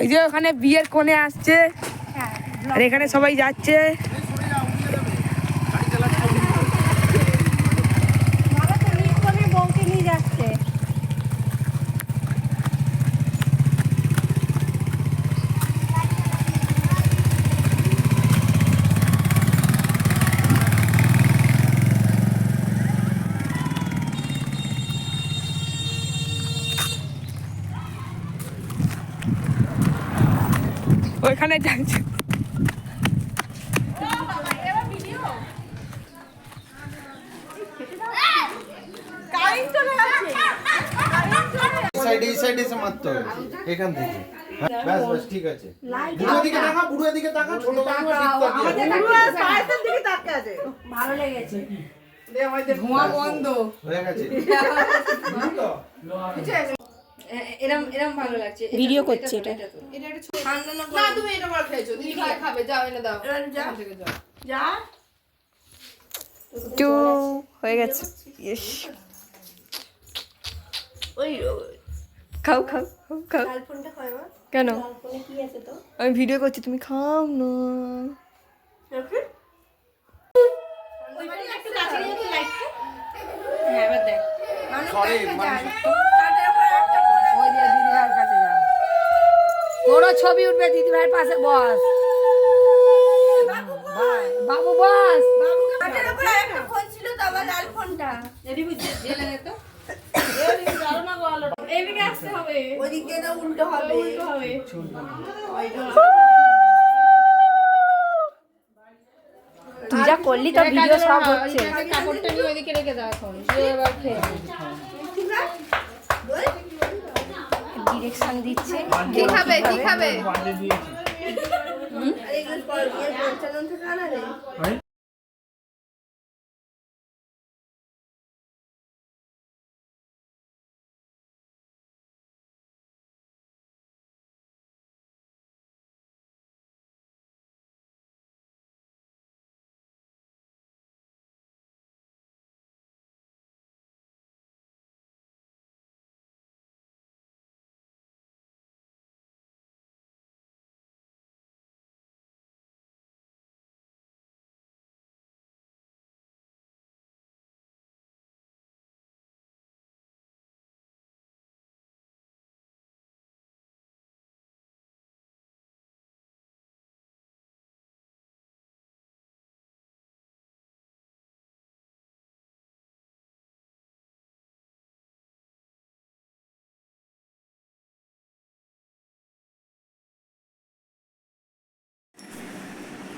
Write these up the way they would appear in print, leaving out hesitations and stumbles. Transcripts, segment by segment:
এই যে ওখানে বিয়ের কোণে আসছে আর এখানে সবাই যাচ্ছে। ওইখানে যাচ্ছে এই সাইডে এসে মারতে হবে এখান থেকে। ব্যাস ব্যাস ঠিক আছে। বুড়ো দিকে তাকা, বুড়ো দিকে তাকা, ছোট মানুষ পায়ের দিকে তাকা আছে। ভালো লেগেছে। ধোঁয়া বন্ধ হয়ে গেছে। এরম ভালো লাগছে। ভিডিও করছে এটা। এটা একটু ঠান্ডা না তুমি এটা বল খেয়েছো। দিদি ভাই খাবে, যাও এনে দাও। যা যা টু হয়ে গেছে। ইস ওই খাও খাও খাও খাও। লাল ফোনটা খাও না। কেন? লাল ফোনে কি আছে তো? আমি ভিডিও করছি, তুমি খাও না। দেখো ওই বাড়ি একটু কাছে নিয়ে তো লাইট হ্যাঁ এবার দেখ সরি ওই যে দিদি ভাইয়ের কাছে যা, তোরও ছবি উঠবে দিদি ভাইয়ের পাশে বস। বাবু বস। হাতের উপরে একটা ফোন ছিল তো আমার লাল ফোনটা এদি বুঝে জেলে দে তো এদিকে যাও না গো আলো এদিকে আসতে হবে ওদিকে না উল্টো হবে তুই যা করলি তো ভিডিও সব হচ্ছে। কাপড়টা নিয়ে ওইদিকে রেখে দাও এখন এবার খেয়ে ডিরেকশন দিচ্ছে। কি খাবে কি খাবে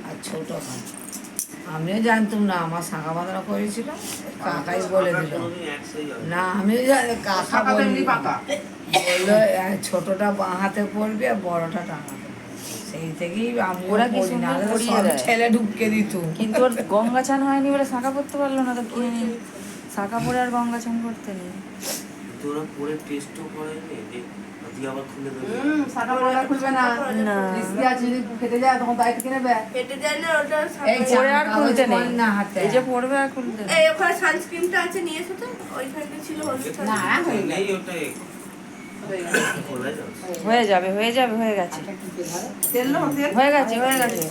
আর ছোট ভাই আমিও জানতাম না, আমার শাঁখা বাঁধা করেছিল কাকাই বলে দিল। না আমিও কাকা বললি বললো ছোটটা বাঁ হাতে পড়বে আর বড়টা ডান হাতে। সেই থেকেই আমি ওরা কি পড়ি না, সুন্দর নাহলে পরিয়ে সব দেয়। ছেলে ঢুকিয়ে দিত। কিন্তু ওর গঙ্গা চান হয়নি বলে শাঁখা পড়তে পারলো না, তো কি শাঁখা পরে আর গঙ্গা চান করতে নেই। তোরা পরে টেস্টও করাইনি দিয়ে আবার খুলে দেবে। শাঁখা পরে আর খুলবে না, রিস্কি আছে, যদি ফেটে যায় তখন দায়িত্ব কি নেবে? কেটে যায় না ওটা এই পরে আর খুলতে নেই না হাতে, এই যে পড়বে আর খুলতে নেই। এই ওখানে সানস্ক্রিনটা আছে নিয়ে এসো তো ওইখানে ছিল হলুদ না হয়ে নেই ওটাই খোলা যাবে। হয়ে যাবে হয়ে যাবে, হয়ে গেছে হয়ে গেছে হয়ে গেছে।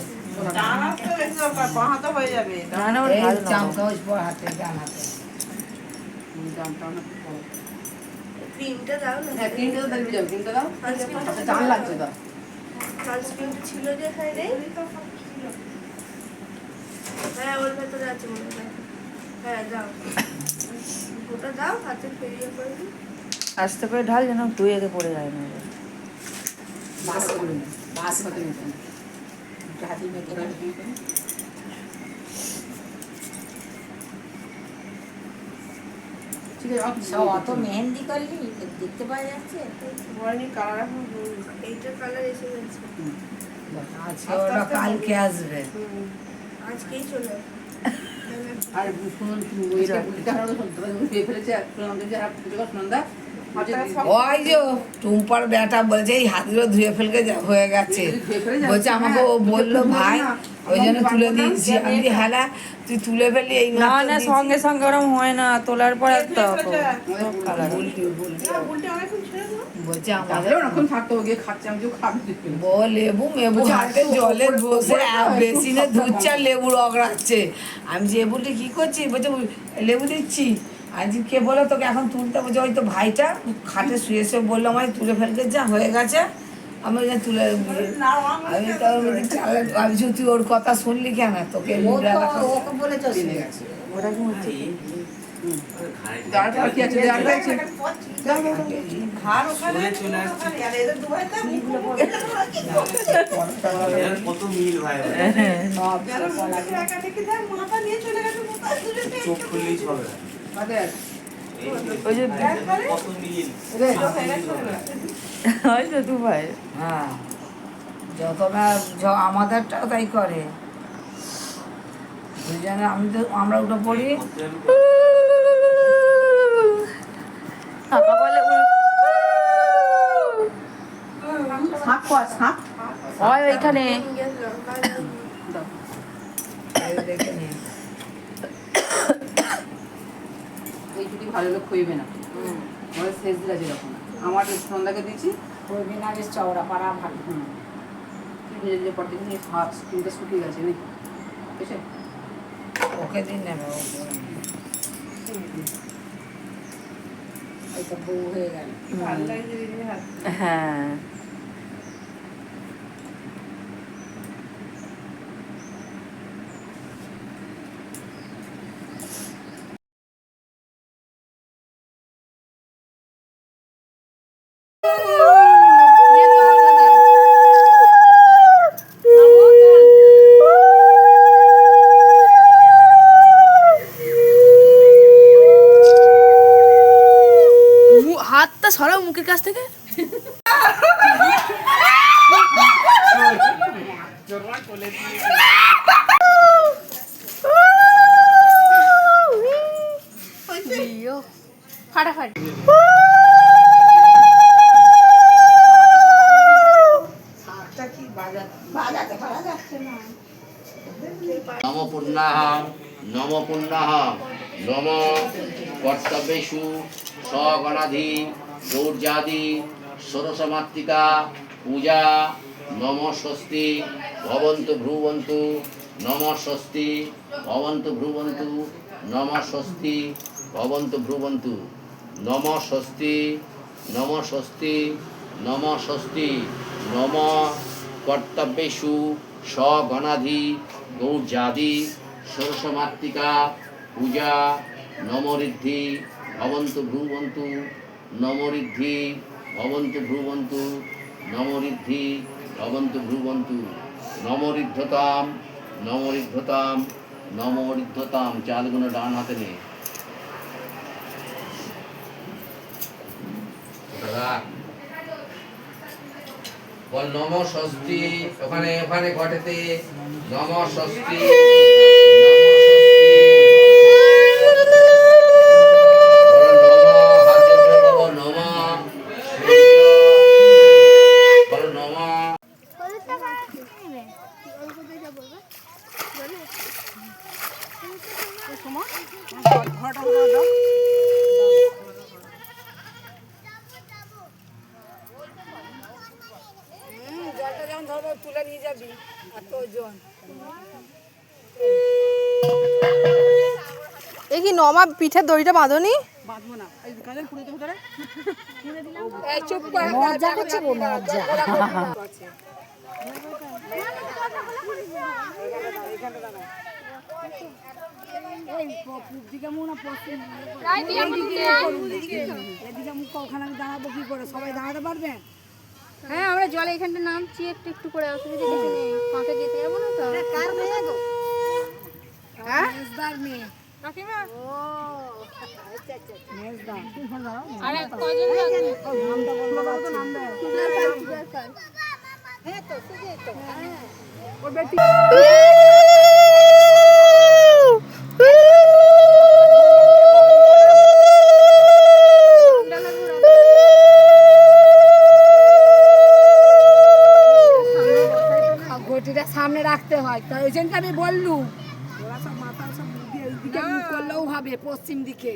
না না ওর এই ভালো না। চামচা ওই পর হাতে ডান হাতে। ক্রিমটা দাও না সানস্ক্রিনটা ছিল যে এখানে নেই হ্যাঁ ওর ভেতরে আছে মনে হয় হ্যাঁ দাও ওটা দাও হাতে ফেরিয়ে করে দিই আস্তে করে ঢাল যেন তুই এতে পড়ে যায় না। অত মেহেন্দি করলি দেখতে পাওয়া যাচ্ছে। এইটার কালার এসে গেছে আজকে ওটা কালকে আসবে। আজকেই চলে আর শুনুন এটা ফেলেছে আমাদের যারা পুজো সুনন্দা ওই যে টুম্পার বেটা বলছে এই হাতগুলো ধুয়ে ফেলকে হয়ে গেছে, বলছে আমাকে ও বললো ভাই ওই জন্য তুলে দিয়েছি। আমি যে হ্যাঁ তুই তুলে ফেললি এই না না সঙ্গে সঙ্গে ওরম হয় না, তোলার পর একটা বলছে আমাদের লেবু মেবু হাতে জলে বসে বেসিনে ধুচ্ছে আর লেবু রগড়াচ্ছে। আমি যে বললি কি করছিস, বলছে লেবু দিচ্ছি। আজ কে বলো তোকে এখন তুলতে, বলছে ওই তো ভাইটা খাটে শুয়ে শুয়ে বললো আমায় তুলে ফেলতে যা হয়ে গেছে। আমি তুলে আমি তো আমি তুই ওর কথা শুনলি কেন, তোকে কত মিল ভাই, চোখ খুললেই হবে কত মিল। হয়তো দু ভাই। হ্যাঁ যত আমাদেরটাও তাই করে দুজনে। আমি তো আমরা উঠে পড়ি কাকা বলে হয় ওইখানে দেখে নি। এইটুকুই ভালো লোক খুঁজবে না, আমার শেষ দিলা যেরকম আমার সন্ধ্যাকে দিচ্ছি খুঁজবি না, বেশ চওড়া পাড়া ভালো। নিজে নিজে পর থেকে হাত স্কিনটা শুকিয়ে গেছে নাকি এসে ওকে দিন নেবে, ওই তো বউ হয়ে গেল। হ্যাঁ হাতটা সরাও মুখের কাছ থেকে। ফাটাফাটি নম পুণ্যাহ নম পুণ্যাহ নম কর্তব্যেষু স্বগণাধি গৌর্যাদি ষোড়শমাত্রিকা পূজা নম স্বস্তি ভবন্তু ভ্রুবন্তু নম স্বস্তি ভবন্তু ভ্রুবন্তু নম স্বস্তি ভবন্তু ভ্রুবন্তু নম স্বস্তি নম স্বস্তি নম স্বস্তি নম কর্তব্যেষু স্বগণাধি গৌর্যাদি ষোড়শমাত্রিকা পূজা নমঋদ্ধি ভবন্তু ভ্রুবন্তু নমঋদ্ধি ভবন্তু ভ্রুবন্তু নমঋদ্ধি ভবন্তু ভ্রুবন্তু নমঋদ্ধতাম নমঋদ্ধতাম নমঋদ্ধতাম। চালগুলো ডান হাতে নে বল নম ষষ্ঠী, ওখানে ওখানে ঘটেতে নম ষষ্ঠী জলটা যেমন ধরবো তুলে নিয়ে যাবি আর তোর জন। এ কি নমা পিঠের দড়িটা বাঁধনি? বাঁধবো না এই কাজে পুরো তো ধরে এই চুপ করে মজা করছে, মজা হ্যাঁ আমরা জলে এখানটা নামছি একটু একটু করে, অসুবিধা কিছু নেই, পাঁকে যেতে যাবো না তো। কার মেয়ে গো? হ্যাঁ মেয়ে কাকিমা। ও আচ্ছা আচ্ছা মেজদা। আরে কয়জন যাবে? নামটা বলবো তো নাম দেয়। হ্যাঁ তো সুজে তো হ্যাঁ ও বেটি সামনে রাখতে হয়, তো ওই জন্য আমি বললুম ওরা সব মাথা সব মুখে এইদিকে মুখ করলেও হবে, পশ্চিম দিকে।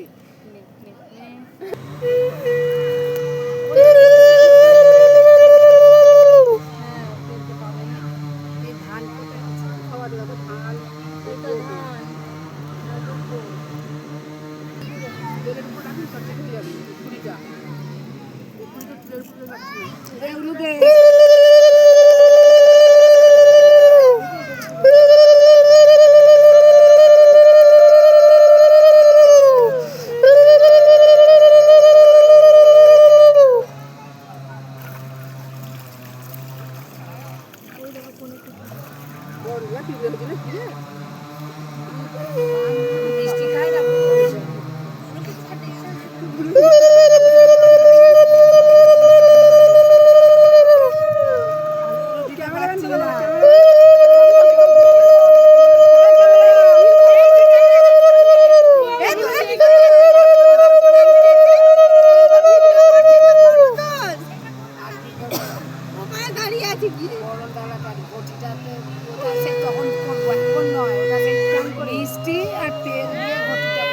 মিষ্টি আর তেল দিয়ে ঘটিটা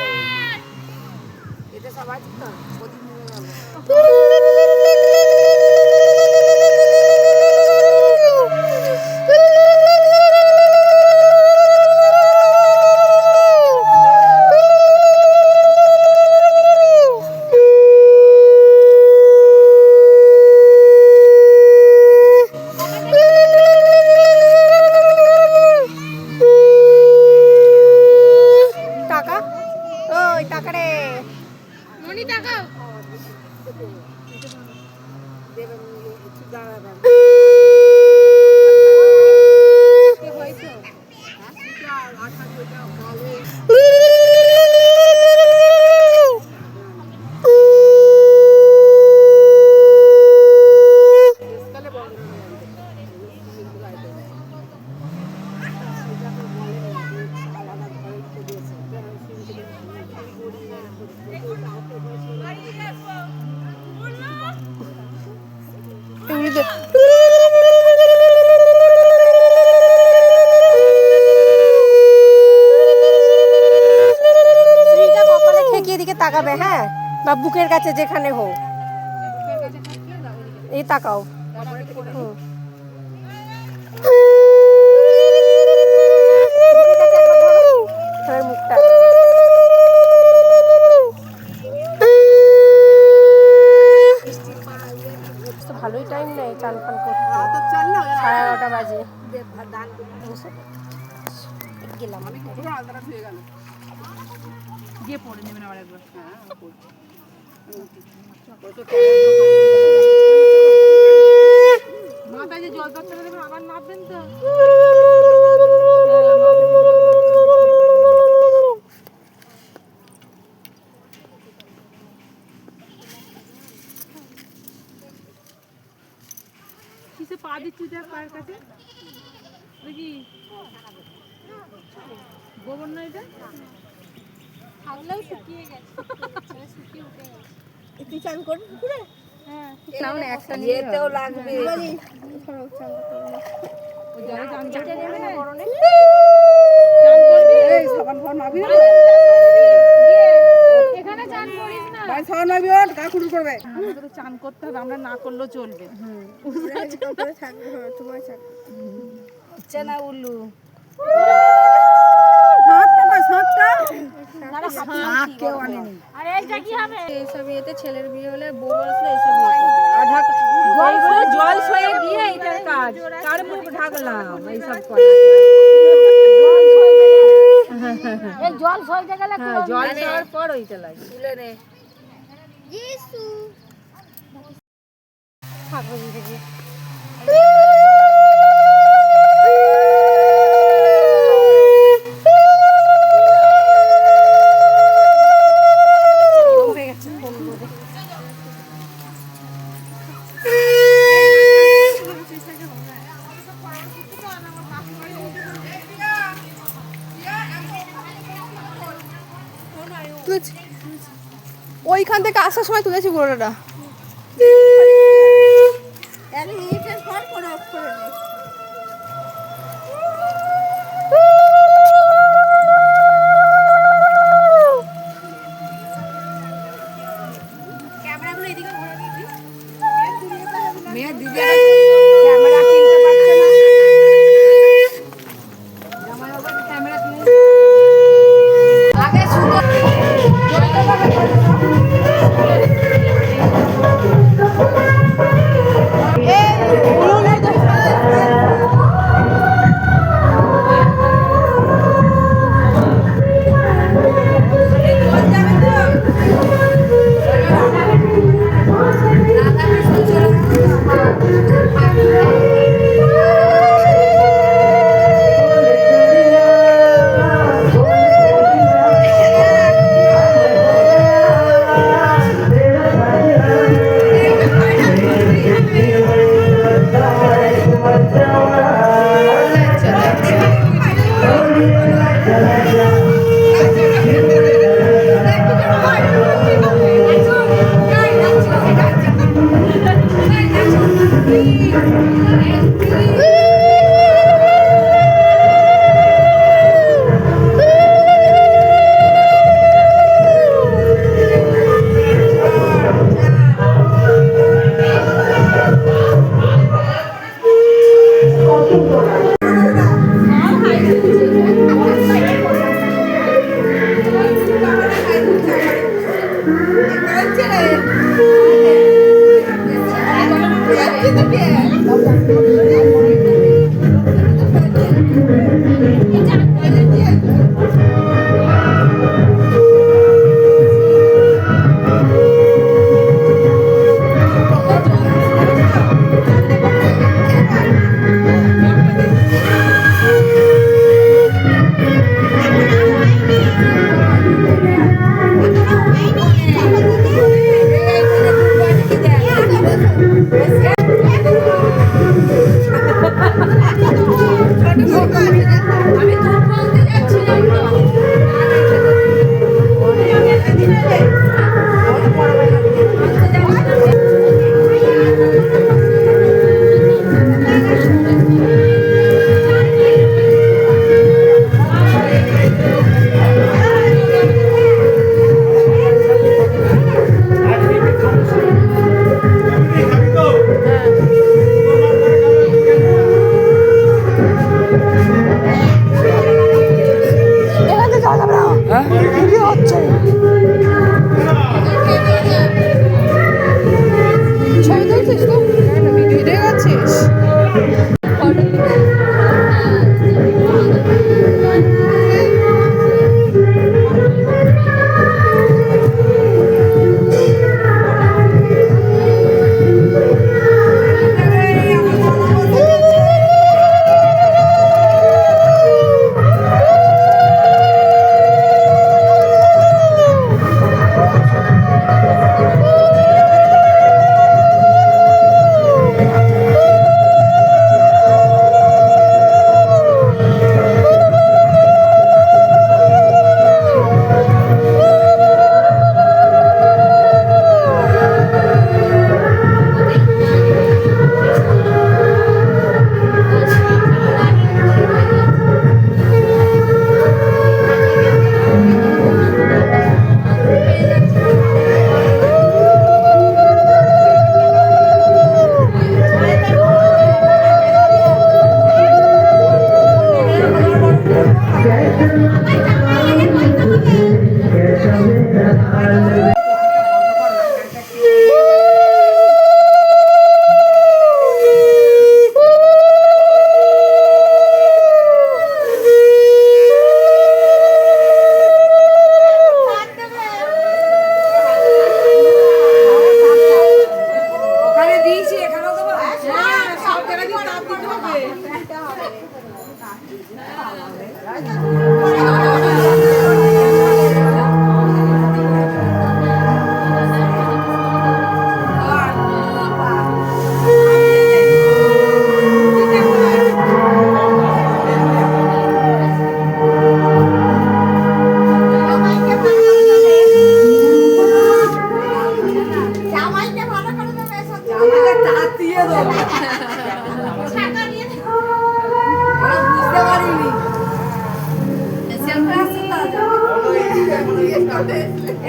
এটা সবাই তো প্রদীপ নিয়ে যাবো। তাকাবে, হ্যাঁ, বা বুকের কাছে যেখানে হোক, এই তাকাও। মুখটা ভালোই টাইম নেই চান ফান করতে, 11:30 বাজে গেলাম। দিয়ে পড়ে নেবেন আবার একবার। মাথায় যে জল দরকার দেবেন আবার নামবেন তো। কিসে পা দিচ্ছি দেখ পায়ের কাছে দেখি গোবর না এটা আগলাও শুকিয়ে গেছে, শুকিয়ে উঠে গেছে। তুই চান করবি পুরো? হ্যাঁ, নাও না একটা নিয়ে যেতেও লাগবে। বলি ধরো চান করবে, ওই জলে চান করতে যাবে না বড় নেই, চান করবি এই সাবান ফোন মাগবি না, এখানে চান করিস না ভাই, সাবান মাগবি ওর গা কুড়ি করবে। আমাদের তো চান করতে হবে, আমরা না করলেও চলবে। করে থাকবে তোমার চান চেনা উল্লু ছেলের বিয়ে হলে বউ আসলে জল সয়ে দিয়ে এটার কাজ, কার মুখ ঢাকলাম এইসব জল সইতে গেলে জল খাওয়ার পর ওইটা লাগে। তুলে নে ঠাকুর থেকে ওইখান থেকে আসার সময় তুলেছি গোড়াটা। দিদি ক্যামেরা কিনতে পারছে না। জামাই বাবা ক্যামেরা কিনে আগে সুন্দর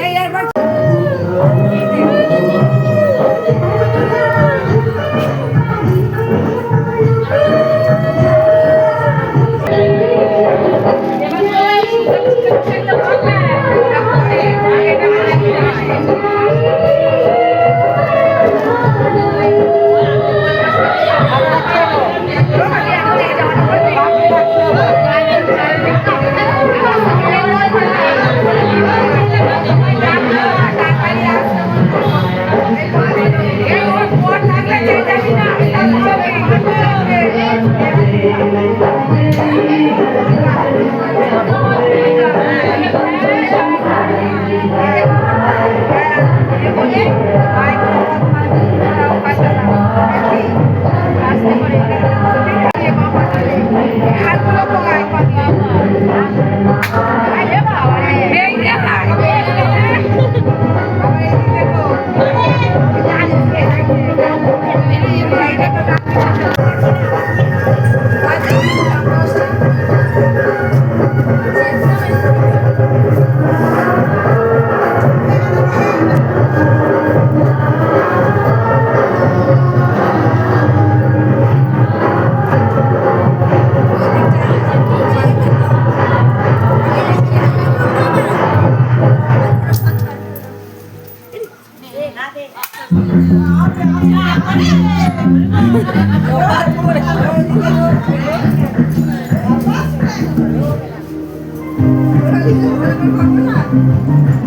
এই একবার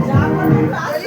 যা